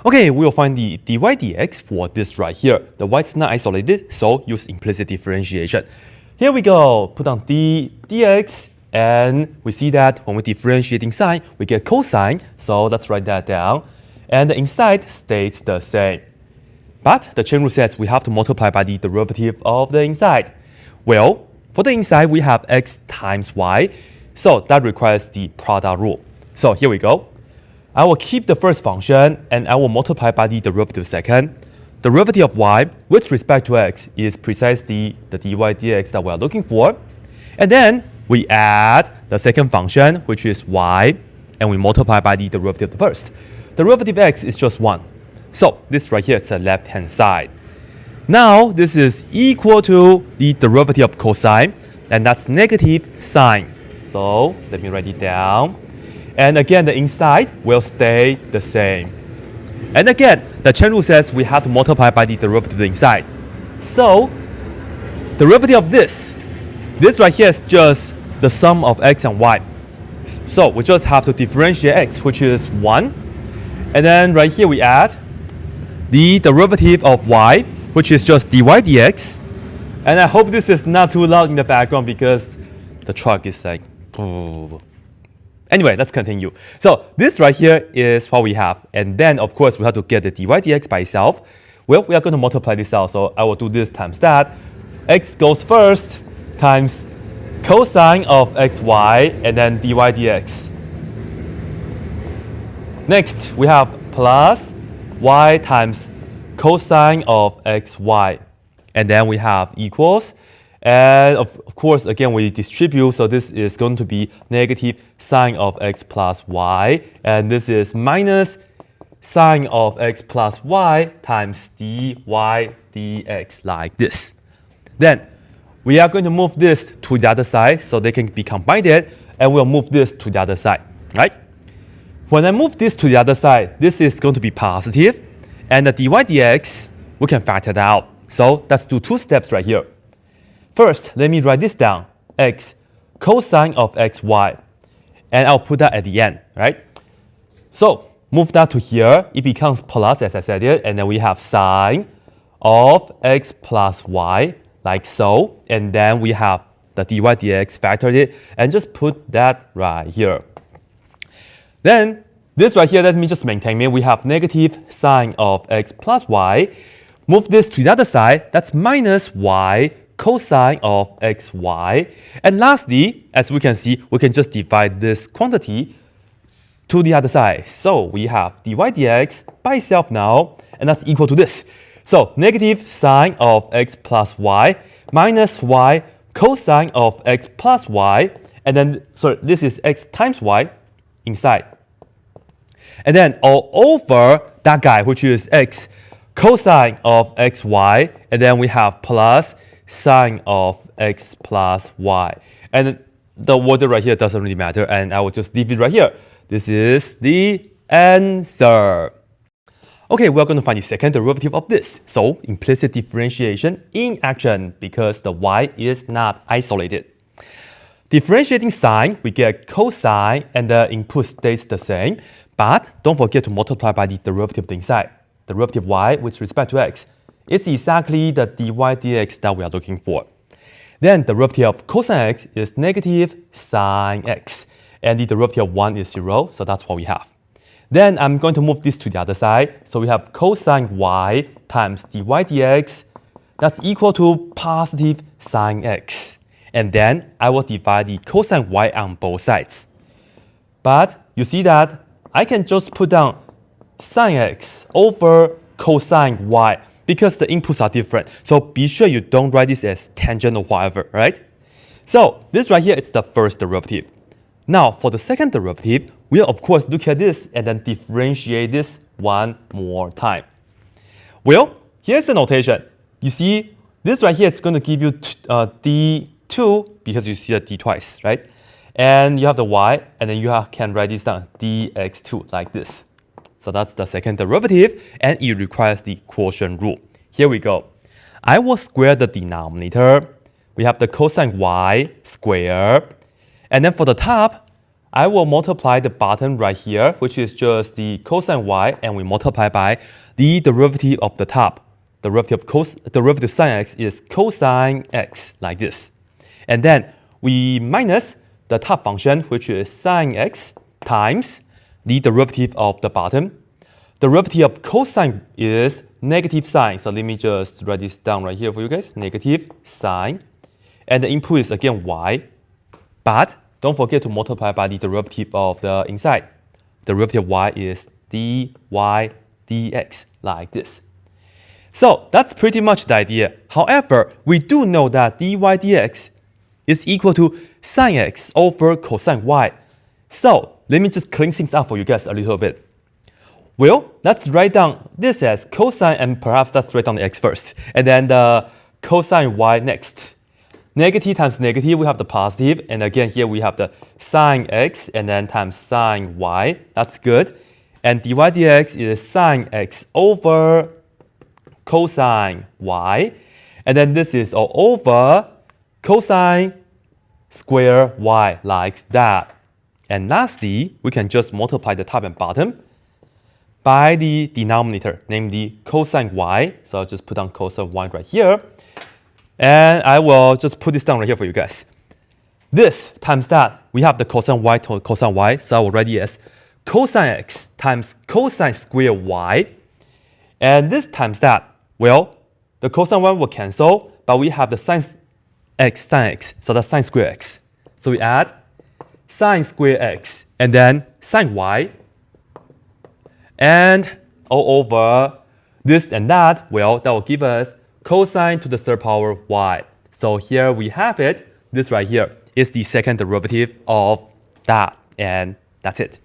Okay, we'll find the dy dx for this right here. The y is not isolated, so use implicit differentiation. Here we go. Put on d dx, and we see that when we differentiating sign, we get cosine, so let's write that down. And the inside stays the same. But the chain rule says we have to multiply by the derivative of the inside. Well, for the inside, we have x times y, so that requires the product rule. So here we go. I will keep the first function, and I will multiply by the derivative second. Derivative of y with respect to x is precisely the dy dx that we are looking for. And then we add the second function, which is y, and we multiply by the derivative of the first. Derivative x is just 1. So this right here is the left-hand side. Now this is equal to the derivative of cosine, and that's negative sine. So let me write it down. And again, the inside will stay the same. And again, the chain rule says we have to multiply by the derivative of the inside. So, derivative of this right here is just the sum of x and y. So we just have to differentiate x, which is 1. And then right here we add the derivative of y, which is just dy dx. And I hope this is not too loud in the background because the truck is like... Anyway, let's continue. So this right here is what we have. And then, of course, we have to get the dy dx by itself. Well, we are going to multiply this out. So I will do this times that. X goes first times cosine of xy and then dy dx. Next, we have plus y times cosine of xy. And then we have equals. And of course, again, we distribute, so this is going to be negative sine of x plus y, and this is minus sine of x plus y times dy dx, like this. Then, we are going to move this to the other side, so they can be combined, and we'll move this to the other side, right? When I move this to the other side, this is going to be positive, and the dy dx, we can factor that out. So let's do 2 steps right here. First, let me write this down, x cosine of xy, and I'll put that at the end, right? So, move that to here, it becomes plus, as I said it, and then we have sine of x plus y, like so, and then we have the dy dx factored it, and just put that right here. Then, this right here, let me just maintain it, we have negative sine of x plus y, move this to the other side, that's minus y cosine of xy. And lastly, as we can see, we can just divide this quantity to the other side. So we have dy dx by itself now, and that's equal to this. So negative sine of x plus y minus y cosine of x plus y, and then, sorry, this is x times y inside. And then all over that guy, which is x cosine of xy, and then we have plus sine of x plus y. And the order right here doesn't really matter, and I will just leave it right here. This is the answer. Okay, we're going to find the second derivative of this. So, implicit differentiation in action because the y is not isolated. Differentiating sign, we get cosine and the input stays the same, but don't forget to multiply by the derivative of the inside. Derivative y with respect to x. It's exactly the dy dx that we are looking for. Then derivative of cosine x is negative sine x. And the derivative of 1 is 0, so that's what we have. Then I'm going to move this to the other side. So we have cosine y times dy dx. That's equal to positive sine x. And then I will divide the cosine y on both sides. But you see that I can just put down sine x over cosine y, because the inputs are different. So be sure you don't write this as tangent or whatever, right? So this right here is the first derivative. Now for the second derivative, we'll of course look at this and then differentiate this one more time. Well, here's the notation. You see, this right here is going to give you d2 because you see the d twice, right? And you have the y, and then you can write this down, dx2, like this. So that's the second derivative, and it requires the quotient rule. Here we go. I will square the denominator. We have the cosine y squared. And then for the top, I will multiply the bottom right here, which is just the cosine y, and we multiply by the derivative of the top. Derivative sine x is cosine x, like this. And then we minus the top function, which is sine x times the derivative of the bottom. Derivative of cosine is negative sine. So let me just write this down right here for you guys. Negative sine. And the input is again y. But don't forget to multiply by the derivative of the inside. Derivative of y is dy dx, like this. So that's pretty much the idea. However, we do know that dy dx is equal to sine x over cosine y. So let me just clean things up for you guys a little bit. Well, let's write down this as cosine, and perhaps let's write down the x first. And then the cosine y next. Negative times negative, we have the positive. And again, here we have the sine x and then times sine y. That's good. And dy dx is sine x over cosine y. And then this is all over cosine square y, like that. And lastly, we can just multiply the top and bottom by the denominator, namely cosine y. So I'll just put down cosine y right here. And I will just put this down right here for you guys. This times that, we have the cosine y to cosine y. So I will write it as cosine x times cosine square y. And this times that, well, the cosine y will cancel, but we have the sine x, so that's sine square x. So we add sine square x and then sine y. And all over this and that, well, that will give us cosine to the third power y. So here we have it. This right here is the second derivative of that. And that's it.